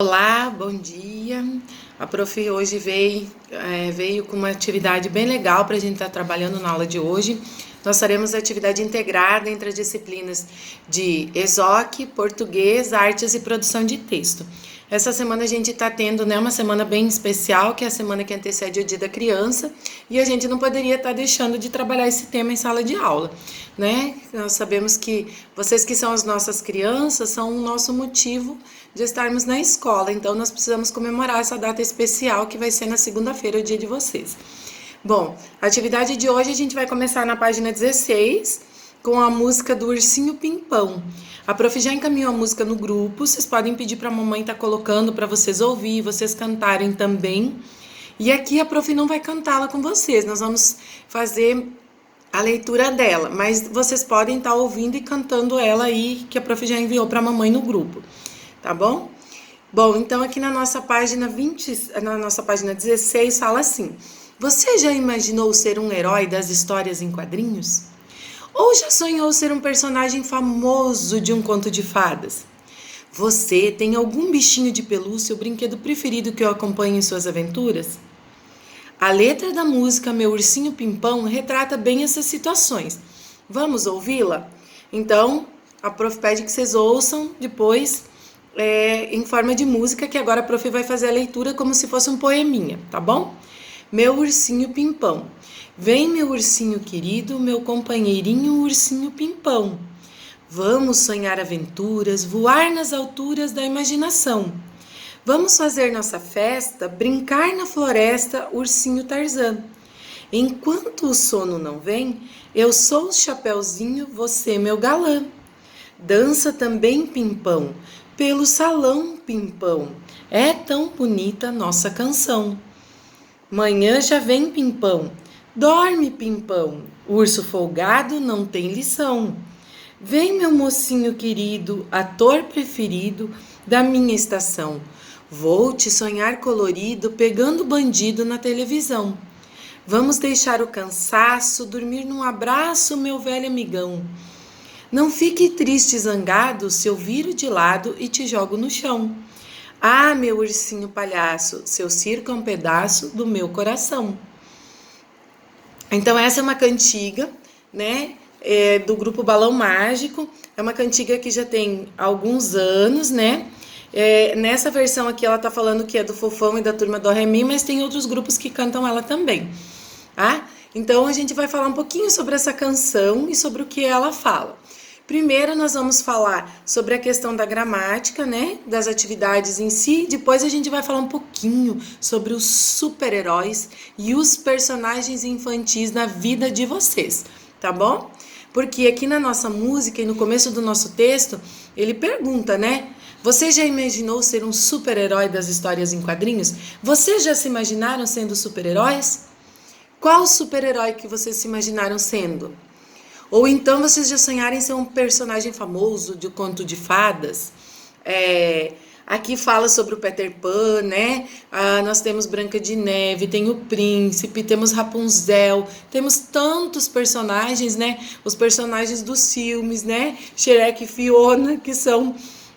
Olá, bom dia. A prof hoje veio com uma atividade bem legal para a gente estar trabalhando na aula de hoje. Nós faremos a atividade integrada entre as disciplinas de ESOC, Português, Artes e Produção de Texto. Essa semana a gente está tendo uma semana bem especial, que é a semana que antecede o Dia da Criança, e a gente não poderia estar deixando de trabalhar esse tema em sala de aula, né? Nós sabemos que vocês que são as nossas crianças são o nosso motivo de estarmos na escola, então nós precisamos comemorar essa data especial que vai ser na segunda-feira, o dia de vocês. Bom, a atividade de hoje a gente vai começar na página 16 com a música do Ursinho Pimpão. A prof já encaminhou a música no grupo, vocês podem pedir para a mamãe estar colocando para vocês ouvir, vocês cantarem também. E aqui a prof não vai cantá-la com vocês, nós vamos fazer a leitura dela, mas vocês podem estar ouvindo e cantando ela aí, que a prof já enviou para a mamãe no grupo. Tá bom? Bom, então aqui na nossa página 16 fala assim: você já imaginou ser um herói das histórias em quadrinhos? Ou já sonhou ser um personagem famoso de um conto de fadas? Você tem algum bichinho de pelúcia ou brinquedo preferido que o acompanhe em suas aventuras? A letra da música Meu Ursinho Pimpão retrata bem essas situações. Vamos ouvi-la? Então, a prof pede que vocês ouçam depois em forma de música, que agora a prof vai fazer a leitura como se fosse um poeminha, tá bom? Meu ursinho pimpão, vem meu ursinho querido, meu companheirinho ursinho pimpão. Vamos sonhar aventuras, voar nas alturas da imaginação. Vamos fazer nossa festa, brincar na floresta, ursinho Tarzan. Enquanto o sono não vem, eu sou o Chapeuzinho, você meu galã. Dança também, Pimpão, pelo salão, Pimpão, é tão bonita nossa canção. Manhã já vem, Pimpão, dorme, Pimpão, urso folgado não tem lição. Vem, meu mocinho querido, ator preferido da minha estação. Vou te sonhar colorido, pegando bandido na televisão. Vamos deixar o cansaço, dormir num abraço, meu velho amigão. Não fique triste e zangado se eu viro de lado e te jogo no chão. Ah, meu ursinho palhaço, seu circo é um pedaço do meu coração. Então essa é uma cantiga, né, do grupo Balão Mágico. É uma cantiga que já tem alguns anos, né? Nessa versão aqui ela tá falando que é do Fofão e da Turma do Ré Mi, mas tem outros grupos que cantam ela também, tá? Então a gente vai falar um pouquinho sobre essa canção e sobre o que ela fala. Primeiro nós vamos falar sobre a questão da gramática, né, das atividades em si. Depois a gente vai falar um pouquinho sobre os super-heróis e os personagens infantis na vida de vocês, tá bom? Porque aqui na nossa música e no começo do nosso texto, ele pergunta, né? Você já imaginou ser um super-herói das histórias em quadrinhos? Vocês já se imaginaram sendo super-heróis? Qual super-herói que vocês se imaginaram sendo? Ou então vocês já sonharam em ser um personagem famoso de um conto de fadas? Aqui fala sobre o Peter Pan, né? Nós temos Branca de Neve, tem o Príncipe, temos Rapunzel, temos tantos personagens, né? Os personagens dos filmes, né? Shrek e Fiona, que são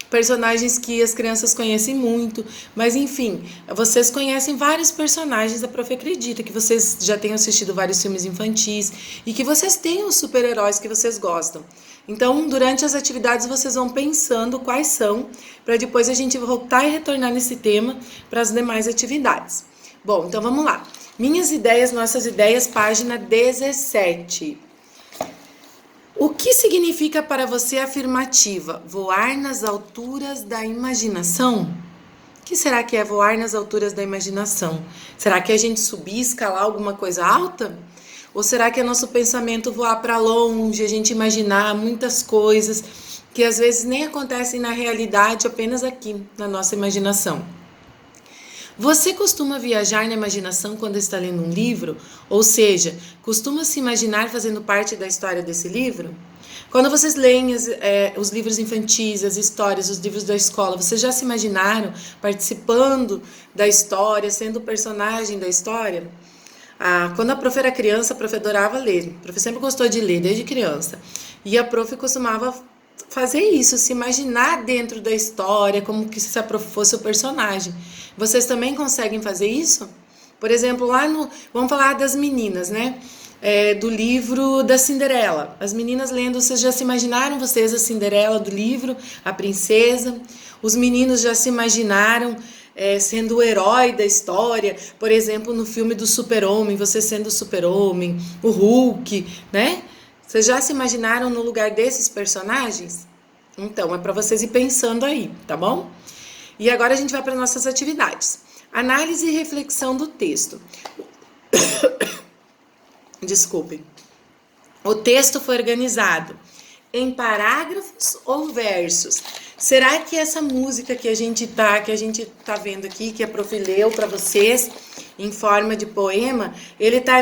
personagens que as crianças conhecem muito, mas enfim, vocês conhecem vários personagens, a prof acredita que vocês já tenham assistido vários filmes infantis e que vocês tenham os super-heróis que vocês gostam. Então, durante as atividades vocês vão pensando quais são, para depois a gente voltar e retornar nesse tema para as demais atividades. Bom, então vamos lá. Minhas ideias, nossas ideias, página 17. O que significa para você a afirmativa? Voar nas alturas da imaginação? O que será que é voar nas alturas da imaginação? Será que a gente subir, escalar alguma coisa alta? Ou será que é nosso pensamento voar para longe, a gente imaginar muitas coisas que às vezes nem acontecem na realidade, apenas aqui, na nossa imaginação? Você costuma viajar na imaginação quando está lendo um livro? Ou seja, costuma se imaginar fazendo parte da história desse livro? Quando vocês leem os livros infantis, as histórias, os livros da escola, vocês já se imaginaram participando da história, sendo personagem da história? Quando a prof era criança, a prof adorava ler. A prof sempre gostou de ler, desde criança. E a prof costumava fazer isso, se imaginar dentro da história, como que se fosse o personagem. Vocês também conseguem fazer isso? Por exemplo, vamos falar das meninas, né? Do livro da Cinderela. As meninas lendo, vocês já se imaginaram vocês a Cinderela do livro, a princesa? Os meninos já se imaginaram sendo o herói da história, por exemplo, no filme do Super-Homem, você sendo o Super-Homem, o Hulk, né? Vocês já se imaginaram no lugar desses personagens? Então, é para vocês ir pensando aí, tá bom? E agora a gente vai para nossas atividades. Análise e reflexão do texto. Desculpem. O texto foi organizado em parágrafos ou versos? Será que essa música que a gente tá vendo aqui, que a prof leu para vocês em forma de poema, ele tá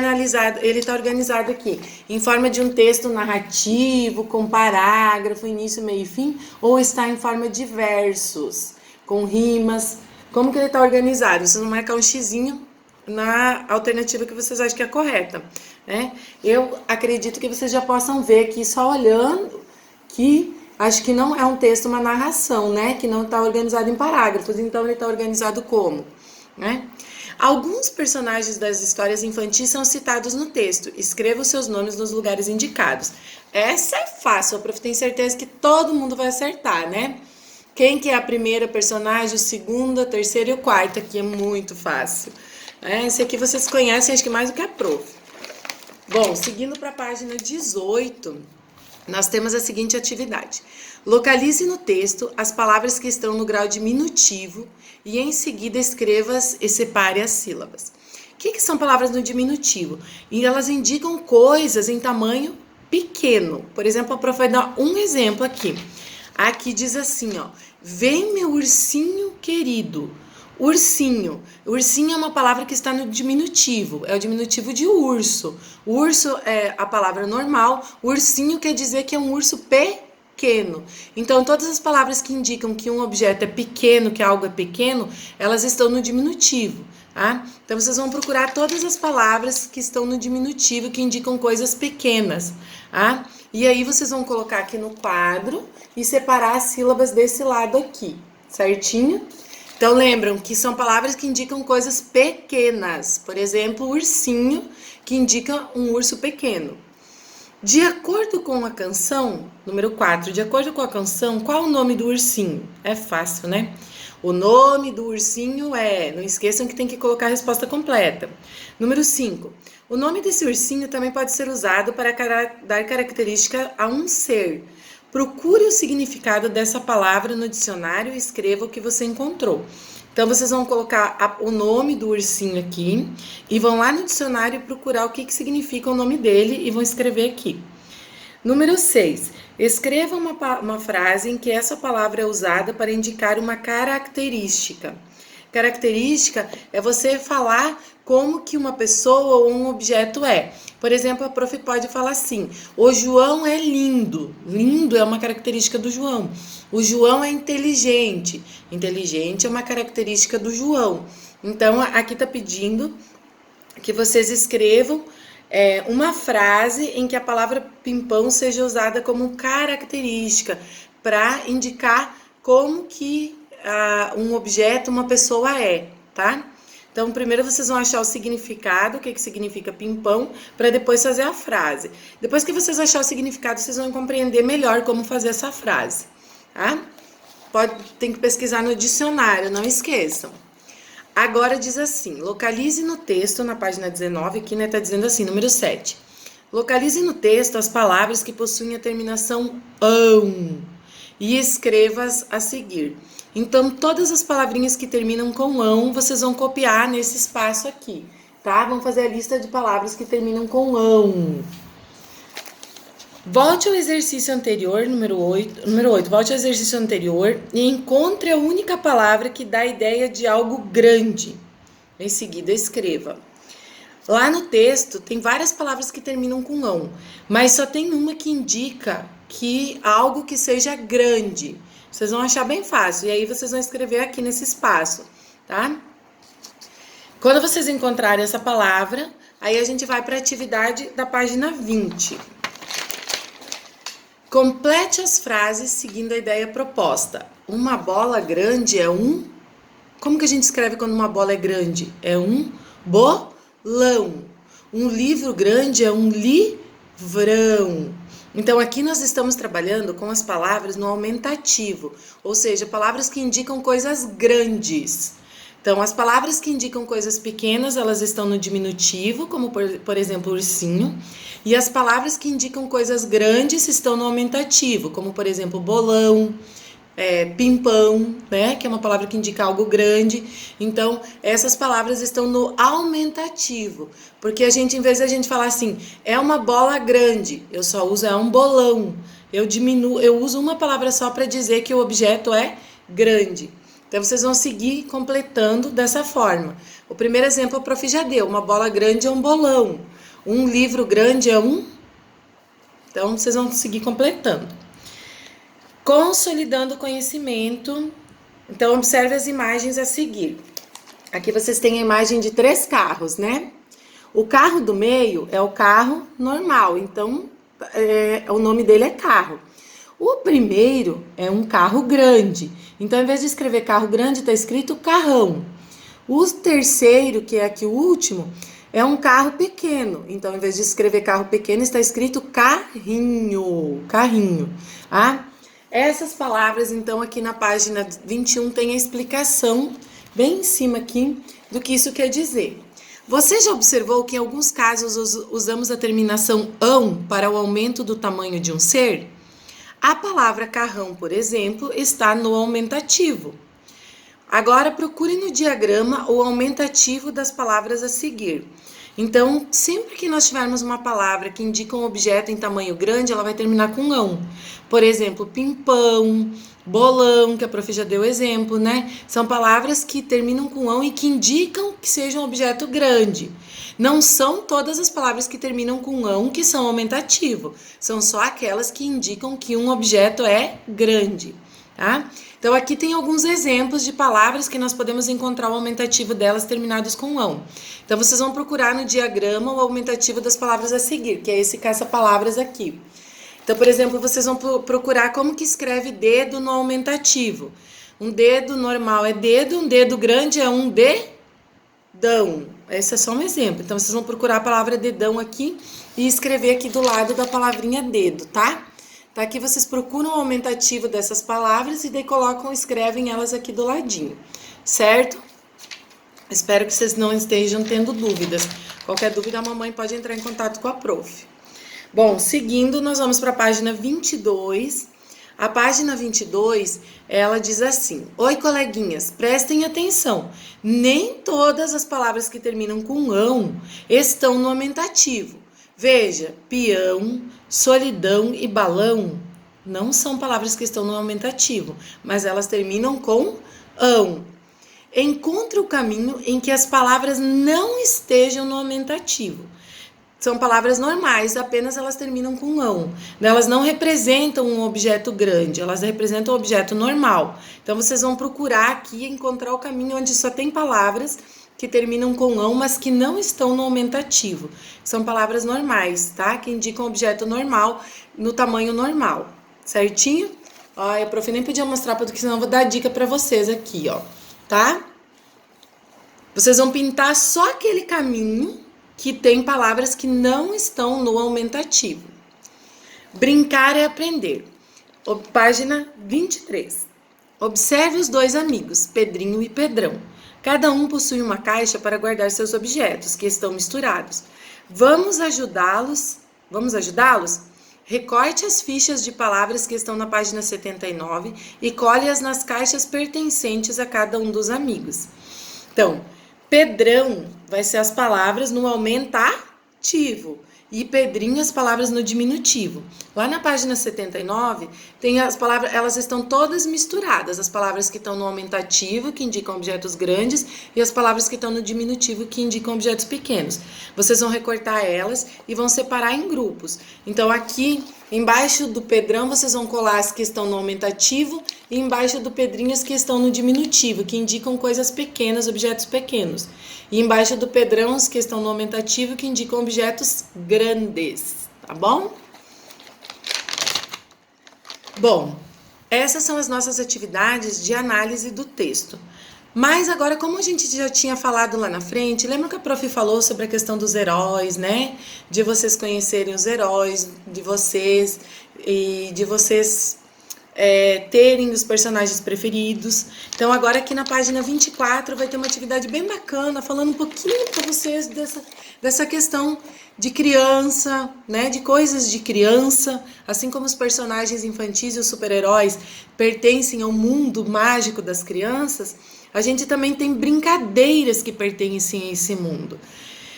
organizado aqui em forma de um texto narrativo com parágrafo, início, meio e fim, ou está em forma de versos, com rimas? Como que ele tá organizado? Vocês vão marcar um xizinho na alternativa que vocês acham que é correta, né? Eu acredito que vocês já possam ver aqui só olhando que acho que não é um texto, uma narração, né? Que não está organizado em parágrafos, então ele está organizado como, né? Alguns personagens das histórias infantis são citados no texto. Escreva os seus nomes nos lugares indicados. Essa é fácil, a prof tem certeza que todo mundo vai acertar, né? Quem que é a primeira personagem, o segundo, a terceira e o quarto? Aqui é muito fácil. Esse aqui vocês conhecem, acho que mais do que a prof. Bom, seguindo para a página 18, nós temos a seguinte atividade. Localize no texto as palavras que estão no grau diminutivo e em seguida escreva-as e separe as sílabas. O que são palavras no diminutivo? E elas indicam coisas em tamanho pequeno. Por exemplo, a prof vai dar um exemplo aqui. Aqui diz assim, ó, vem meu ursinho querido. Ursinho. Ursinho é uma palavra que está no diminutivo, é o diminutivo de urso. Urso é a palavra normal, ursinho quer dizer que é um urso pequeno. Então, todas as palavras que indicam que um objeto é pequeno, que algo é pequeno, elas estão no diminutivo, tá? Então, vocês vão procurar todas as palavras que estão no diminutivo, que indicam coisas pequenas, tá? E aí, vocês vão colocar aqui no quadro e separar as sílabas desse lado aqui, certinho? Então, lembram que são palavras que indicam coisas pequenas. Por exemplo, ursinho, que indica um urso pequeno. De acordo com a canção, número 4, de acordo com a canção, qual o nome do ursinho? É fácil, né? O nome do ursinho não esqueçam que tem que colocar a resposta completa. Número 5, o nome desse ursinho também pode ser usado para dar característica a um ser. Procure o significado dessa palavra no dicionário e escreva o que você encontrou. Então, vocês vão colocar o nome do ursinho aqui e vão lá no dicionário procurar o que significa o nome dele e vão escrever aqui. Número 6. Escreva uma frase em que essa palavra é usada para indicar uma característica. Característica é você falar como que uma pessoa ou um objeto é. Por exemplo, a prof pode falar assim, o João é lindo. Lindo é uma característica do João. O João é inteligente. Inteligente é uma característica do João. Então, aqui está pedindo que vocês escrevam uma frase em que a palavra pimpão seja usada como característica para indicar como que um objeto, uma pessoa é, tá? Então, primeiro vocês vão achar o significado, o que significa pimpão, para depois fazer a frase. Depois que vocês acharem o significado, vocês vão compreender melhor como fazer essa frase, tá? Tem que pesquisar no dicionário, não esqueçam. Agora diz assim, localize no texto, na página 19, aqui, né, tá dizendo assim, número 7. Localize no texto as palavras que possuem a terminação ão e escreva-as a seguir. Então, todas as palavrinhas que terminam com ão, vocês vão copiar nesse espaço aqui, tá? Vamos fazer a lista de palavras que terminam com ão. Volte ao exercício anterior, número 8, volte ao exercício anterior e encontre a única palavra que dá a ideia de algo grande. Em seguida, escreva. Lá no texto, tem várias palavras que terminam com ão, mas só tem uma que indica que algo que seja grande. Vocês vão achar bem fácil, e aí vocês vão escrever aqui nesse espaço, tá? Quando vocês encontrarem essa palavra, aí a gente vai para a atividade da página 20. Complete as frases seguindo a ideia proposta. Uma bola grande é um... Como que a gente escreve quando uma bola é grande? É um bolão. Um livro grande é um livrão. Então, aqui nós estamos trabalhando com as palavras no aumentativo, ou seja, palavras que indicam coisas grandes. Então, as palavras que indicam coisas pequenas, elas estão no diminutivo, como por exemplo, ursinho. E as palavras que indicam coisas grandes estão no aumentativo, como por exemplo, bolão, pimpão, né? Que é uma palavra que indica algo grande. Então, essas palavras estão no aumentativo. Porque a gente, em vez de a gente falar assim, é uma bola grande, eu só uso é um bolão. Eu uso uma palavra só para dizer que o objeto é grande. Então, vocês vão seguir completando dessa forma. O primeiro exemplo o prof já deu. Uma bola grande é um bolão. Um livro grande é um... Então, vocês vão seguir completando. Consolidando o conhecimento. Então, observe as imagens a seguir. Aqui vocês têm a imagem de 3 carros, né? O carro do meio é o carro normal. Então, o nome dele é carro. O primeiro é um carro grande. Então, ao invés de escrever carro grande, está escrito carrão. O terceiro, que é aqui o último, é um carro pequeno. Então, ao invés de escrever carro pequeno, está escrito carrinho. Carrinho. Ah? Essas palavras, então, aqui na página 21 tem a explicação bem em cima aqui do que isso quer dizer. Você já observou que em alguns casos usamos a terminação ão para o aumento do tamanho de um ser? A palavra carrão, por exemplo, está no aumentativo. Agora, procure no diagrama o aumentativo das palavras a seguir. Então, sempre que nós tivermos uma palavra que indica um objeto em tamanho grande, ela vai terminar com ão. Por exemplo, pimpão, bolão, que a prof já deu exemplo, né? São palavras que terminam com ão e que indicam que seja um objeto grande. Não são todas as palavras que terminam com ão que são aumentativo. São só aquelas que indicam que um objeto é grande, tá? Então, aqui tem alguns exemplos de palavras que nós podemos encontrar o aumentativo delas terminados com ão. Então, vocês vão procurar no diagrama o aumentativo das palavras a seguir, que é esse caça-palavras aqui. Então, por exemplo, vocês vão procurar como que escreve dedo no aumentativo. Um dedo normal é dedo, um dedo grande é um dedão. Esse é só um exemplo. Então, vocês vão procurar a palavra dedão aqui e escrever aqui do lado da palavrinha dedo, tá? Tá, aqui vocês procuram o aumentativo dessas palavras e daí escrevem elas aqui do ladinho, certo? Espero que vocês não estejam tendo dúvidas. Qualquer dúvida, a mamãe pode entrar em contato com a prof. Bom, seguindo, nós vamos para a página 22. A página 22, ela diz assim: oi, coleguinhas, prestem atenção. Nem todas as palavras que terminam com ão estão no aumentativo. Veja, peão, solidão e balão não são palavras que estão no aumentativo, mas elas terminam com ão. Encontre o caminho em que as palavras não estejam no aumentativo. São palavras normais, apenas elas terminam com ão. Elas não representam um objeto grande, elas representam um objeto normal. Então, vocês vão procurar aqui encontrar o caminho onde só tem palavras que terminam com ão, mas que não estão no aumentativo. São palavras normais, tá? Que indicam objeto normal, no tamanho normal, certinho? Ó, a prof nem podia mostrar, porque senão eu vou dar dica pra vocês aqui, ó, tá? Vocês vão pintar só aquele caminho que tem palavras que não estão no aumentativo. Brincar é aprender. Página 23. Observe os 2 amigos, Pedrinho e Pedrão. Cada um possui uma caixa para guardar seus objetos, que estão misturados. Vamos ajudá-los? Recorte as fichas de palavras que estão na página 79 e colhe-as nas caixas pertencentes a cada um dos amigos. Então, Pedrão vai ser as palavras no aumentativo e Pedrinho as palavras no diminutivo. Lá na página 79, tem as palavras, elas estão todas misturadas. As palavras que estão no aumentativo, que indicam objetos grandes, e as palavras que estão no diminutivo, que indicam objetos pequenos. Vocês vão recortar elas e vão separar em grupos. Então, aqui, embaixo do Pedrão, vocês vão colar as que estão no aumentativo e embaixo do Pedrinho as que estão no diminutivo, que indicam coisas pequenas, objetos pequenos. E embaixo do Pedrão as que estão no aumentativo, que indicam objetos grandes, tá bom? Bom, essas são as nossas atividades de análise do texto. Mas agora, como a gente já tinha falado lá na frente, lembra que a prof falou sobre a questão dos heróis, né? De vocês conhecerem os heróis de vocês e de vocês terem os personagens preferidos. Então, agora aqui na página 24 vai ter uma atividade bem bacana, falando um pouquinho para vocês dessa questão de criança, né, de coisas de criança, assim como os personagens infantis e os super-heróis pertencem ao mundo mágico das crianças, a gente também tem brincadeiras que pertencem a esse mundo.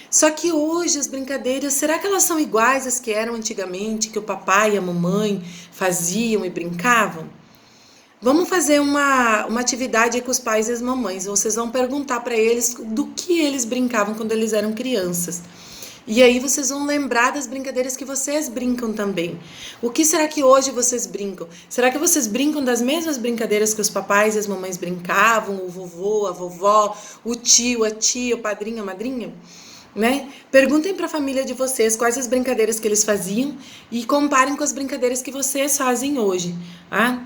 Só que hoje as brincadeiras, será que elas são iguais às que eram antigamente, que o papai e a mamãe faziam e brincavam? Vamos fazer uma atividade aí com os pais e as mamães. Vocês vão perguntar para eles do que eles brincavam quando eles eram crianças. E aí vocês vão lembrar das brincadeiras que vocês brincam também. O que será que hoje vocês brincam? Será que vocês brincam das mesmas brincadeiras que os papais e as mamães brincavam? O vovô, a vovó, o tio, a tia, o padrinho, a madrinha? Né? Perguntem para a família de vocês quais as brincadeiras que eles faziam e comparem com as brincadeiras que vocês fazem hoje. Tá?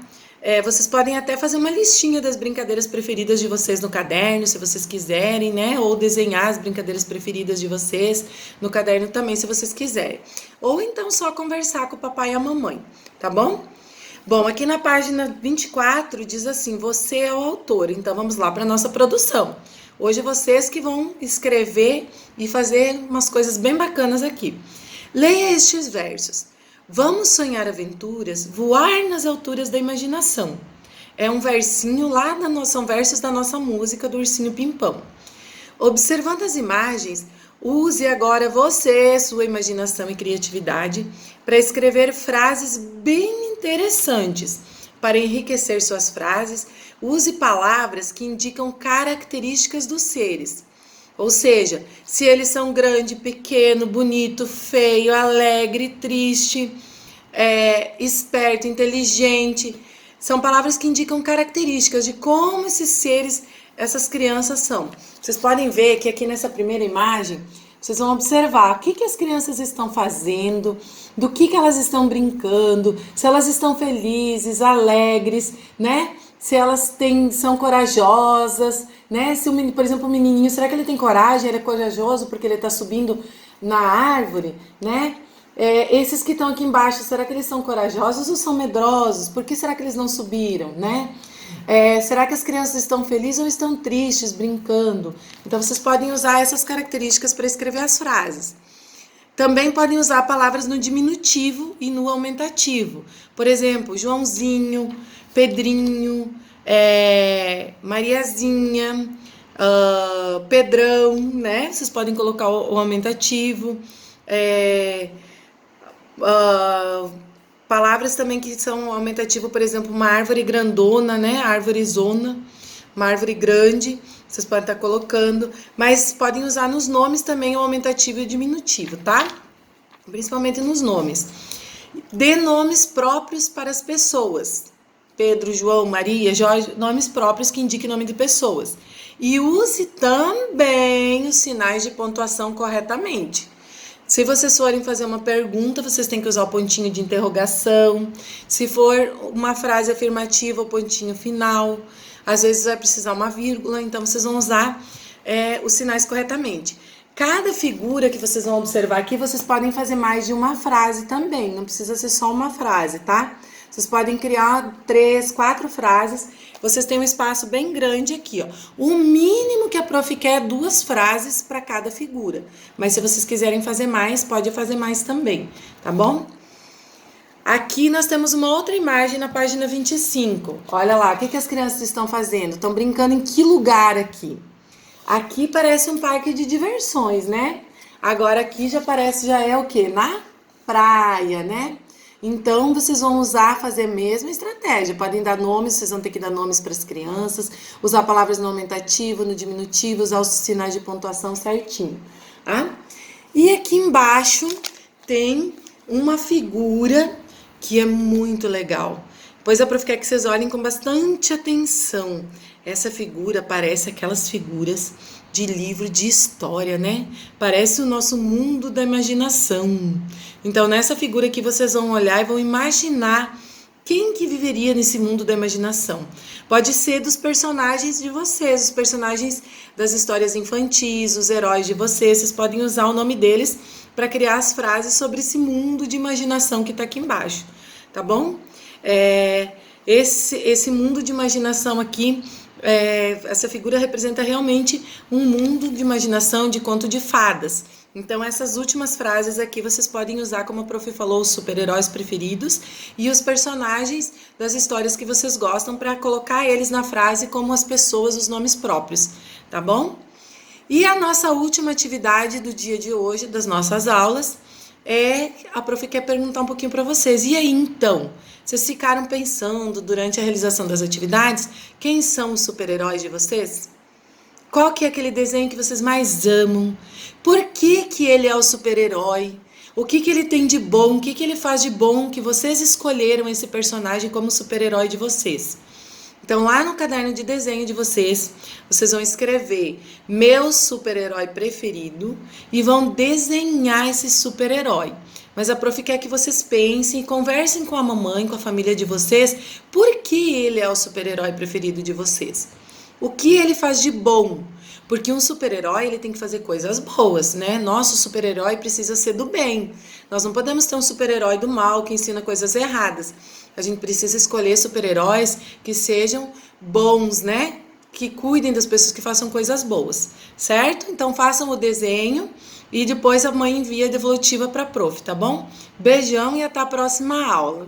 Vocês podem até fazer uma listinha das brincadeiras preferidas de vocês no caderno, se vocês quiserem, né? Ou desenhar as brincadeiras preferidas de vocês no caderno também, se vocês quiserem. Ou então só conversar com o papai e a mamãe, tá bom? Bom, aqui na página 24 diz assim, você é o autor. Então vamos lá para a nossa produção. Hoje vocês que vão escrever e fazer umas coisas bem bacanas aqui. Leia estes versos. Vamos sonhar aventuras, voar nas alturas da imaginação. É um versinho lá são versos da nossa música do Ursinho Pimpão. Observando as imagens, use agora você, sua imaginação e criatividade, para escrever frases bem interessantes. Para enriquecer suas frases, use palavras que indicam características dos seres. Ou seja, se eles são grande, pequeno, bonito, feio, alegre, triste, esperto, inteligente. São palavras que indicam características de como esses seres, essas crianças são. Vocês podem ver que aqui nessa primeira imagem, vocês vão observar o que as crianças estão fazendo, do que elas estão brincando, se elas estão felizes, alegres, né? Se elas são corajosas, né? Se por exemplo, o menininho, será que ele tem coragem? Ele é corajoso porque ele está subindo na árvore, né? Esses que estão aqui embaixo, será que eles são corajosos ou são medrosos? Por que será que eles não subiram, né? Será que as crianças estão felizes ou estão tristes, brincando? Então, vocês podem usar essas características para escrever as frases. Também podem usar palavras no diminutivo e no aumentativo. Por exemplo, Joãozinho, Pedrinho, Mariazinha, Pedrão, né? Vocês podem colocar o aumentativo. Palavras também que são aumentativo, por exemplo, uma árvore grandona, né? Árvore zona, uma árvore grande, vocês podem estar colocando, mas podem usar nos nomes também o aumentativo e o diminutivo, tá? Principalmente nos nomes. Dê nomes próprios para as pessoas. Pedro, João, Maria, Jorge, nomes próprios que indiquem nome de pessoas. E use também os sinais de pontuação corretamente. Se vocês forem fazer uma pergunta, vocês têm que usar o pontinho de interrogação. Se for uma frase afirmativa, o pontinho final. Às vezes vai precisar uma vírgula, então vocês vão usar os sinais corretamente. Cada figura que vocês vão observar aqui, vocês podem fazer mais de uma frase também. Não precisa ser só uma frase, tá? Vocês podem criar 3, 4 frases. Vocês têm um espaço bem grande aqui, ó. O mínimo que a prof quer é 2 frases para cada figura. Mas se vocês quiserem fazer mais, pode fazer mais também, tá bom? Aqui nós temos uma outra imagem na página 25. Olha lá, o que as crianças estão fazendo? Estão brincando em que lugar aqui? Aqui parece um parque de diversões, né? Agora aqui já é o quê? Na praia, né? Então, vocês vão fazer a mesma estratégia. Podem dar nomes, vocês vão ter que dar nomes para as crianças, usar palavras no aumentativo, no diminutivo, usar os sinais de pontuação certinho, tá? E aqui embaixo tem uma figura que é muito legal. Pois a prof quer que vocês olhem com bastante atenção. Essa figura parece aquelas figuras de livro de história, né? Parece o nosso mundo da imaginação. Então, nessa figura aqui, vocês vão olhar e vão imaginar Quem que viveria nesse mundo da imaginação? Pode ser dos personagens de vocês, os personagens das histórias infantis, os heróis de vocês. Vocês podem usar o nome deles para criar as frases sobre esse mundo de imaginação que está aqui embaixo, tá bom? Esse mundo de imaginação aqui, essa figura representa realmente um mundo de imaginação, de conto de fadas. Então, essas últimas frases aqui vocês podem usar, como a prof falou, os super-heróis preferidos e os personagens das histórias que vocês gostam para colocar eles na frase como as pessoas, os nomes próprios, tá bom? E a nossa última atividade do dia de hoje, das nossas aulas, a prof quer perguntar um pouquinho para vocês. E aí, então? Vocês ficaram pensando durante a realização das atividades quem são os super-heróis de vocês? Qual que é aquele desenho que vocês mais amam? Por que ele é o super-herói? O que ele tem de bom? O que ele faz de bom que vocês escolheram esse personagem como super-herói de vocês? Então, lá no caderno de desenho de vocês, vocês vão escrever meu super-herói preferido e vão desenhar esse super-herói. Mas a prof quer que vocês pensem e conversem com a mamãe, com a família de vocês, por que ele é o super-herói preferido de vocês? O que ele faz de bom? Porque um super-herói, ele tem que fazer coisas boas, né? Nosso super-herói precisa ser do bem. Nós não podemos ter um super-herói do mal que ensina coisas erradas. A gente precisa escolher super-heróis que sejam bons, né? Que cuidem das pessoas, que façam coisas boas, certo? Então façam o desenho e depois a mãe envia a devolutiva para a prof, tá bom? Beijão e até a próxima aula.